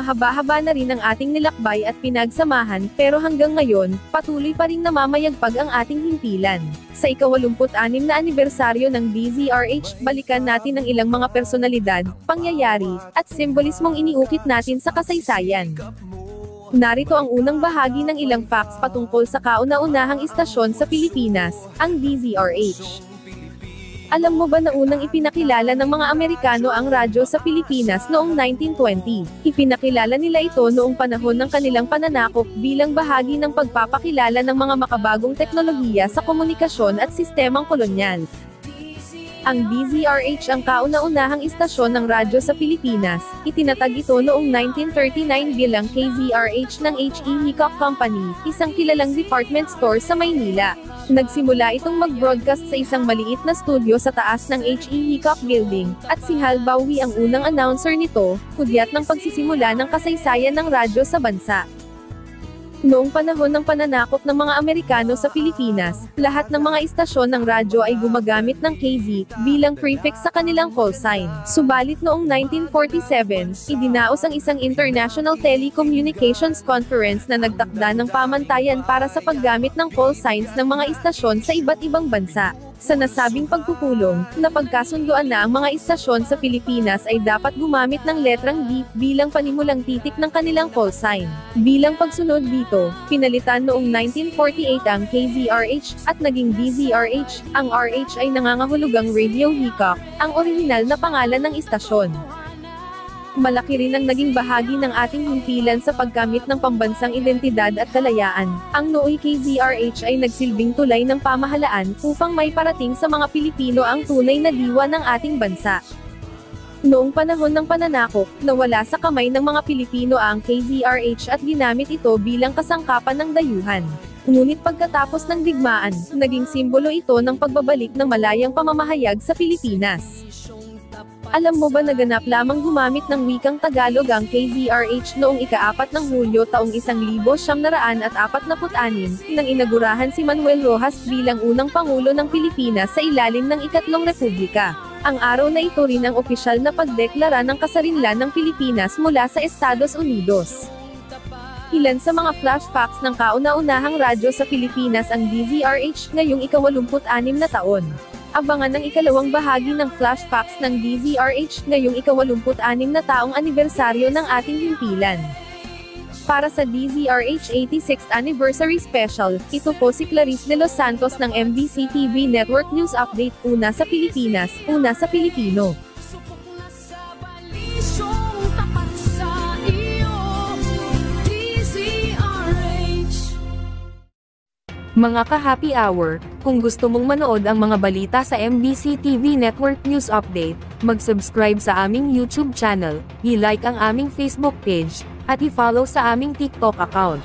Mahaba-haba na rin ang ating nilakbay at pinagsamahan, pero hanggang ngayon, patuloy pa ring namamayagpag ang ating himpilan. Sa ika-86 na anibersaryo ng DZRH, balikan natin ang ilang mga personalidad, pangyayari, at simbolismong iniukit natin sa kasaysayan. Narito ang unang bahagi ng ilang facts patungkol sa kauna-unahang istasyon sa Pilipinas, ang DZRH. Alam mo ba na unang ipinakilala ng mga Amerikano ang radyo sa Pilipinas noong 1920? Ipinakilala nila ito noong panahon ng kanilang pananakop bilang bahagi ng pagpapakilala ng mga makabagong teknolohiya sa komunikasyon at sistemang kolonyal. Ang DZRH ang kauna-unahang istasyon ng radyo sa Pilipinas. Itinatag ito noong 1939 bilang KZRH ng H.E. Hickok Company, isang kilalang department store sa Maynila. Nagsimula itong mag-broadcast sa isang maliit na studio sa taas ng H.E. Hickok Building, at si Hal Bowie ang unang announcer nito, hudyat ng pagsisimula ng kasaysayan ng radyo sa bansa. Noong panahon ng pananakop ng mga Amerikano sa Pilipinas, lahat ng mga istasyon ng radyo ay gumagamit ng KZ bilang prefix sa kanilang call sign. Subalit noong 1947, idinaos ang isang International Telecommunications Conference na nagtakda ng pamantayan para sa paggamit ng call signs ng mga istasyon sa iba't ibang bansa. Sa nasabing pagpupulong, napagkasunduan na ang mga istasyon sa Pilipinas ay dapat gumamit ng letrang D bilang panimulang titik ng kanilang call sign. Bilang pagsunod dito, pinalitan noong 1948 ang KZRH, at naging DZRH. Ang RH ay nangangahulugang Radio Hickok, ang orihinal na pangalan ng istasyon. Malaki rin ang naging bahagi ng ating himpilan sa pagkamit ng pambansang identidad at kalayaan. Ang nooy KZRH ay nagsilbing tulay ng pamahalaan upang may parating sa mga Pilipino ang tunay na diwa ng ating bansa. Noong panahon ng pananakop, nawala sa kamay ng mga Pilipino ang KZRH at ginamit ito bilang kasangkapan ng dayuhan. Ngunit pagkatapos ng digmaan, naging simbolo ito ng pagbabalik ng malayang pamamahayag sa Pilipinas. Alam mo ba na ganap lamang gumamit ng wikang Tagalog ang KZRH noong ika-4 ng Hulyo taong 1946 nang inagurahan si Manuel Rojas bilang unang Pangulo ng Pilipinas sa ilalim ng ikatlong Republika. Ang araw na ito rin ang opisyal na pagdeklara ng kasarinlan ng Pilipinas mula sa Estados Unidos. Ilan sa mga flash facts ng kauna-unahang radyo sa Pilipinas ang DZRH ngayong ika-86 na taon. Abangan ang ikalawang bahagi ng flash facts ng DZRH ngayong ika-86 na taong anibersaryo ng ating himpilan. Para sa DZRH 86th Anniversary Special, ito po si Clarice de los Santos ng MBC TV Network News Update, una sa Pilipinas, una sa Pilipino. Mga ka-happy hour, kung gusto mong manood ang mga balita sa MBC TV Network News Update, mag-subscribe sa aming YouTube channel, i-like ang aming Facebook page, at i-follow sa aming TikTok account.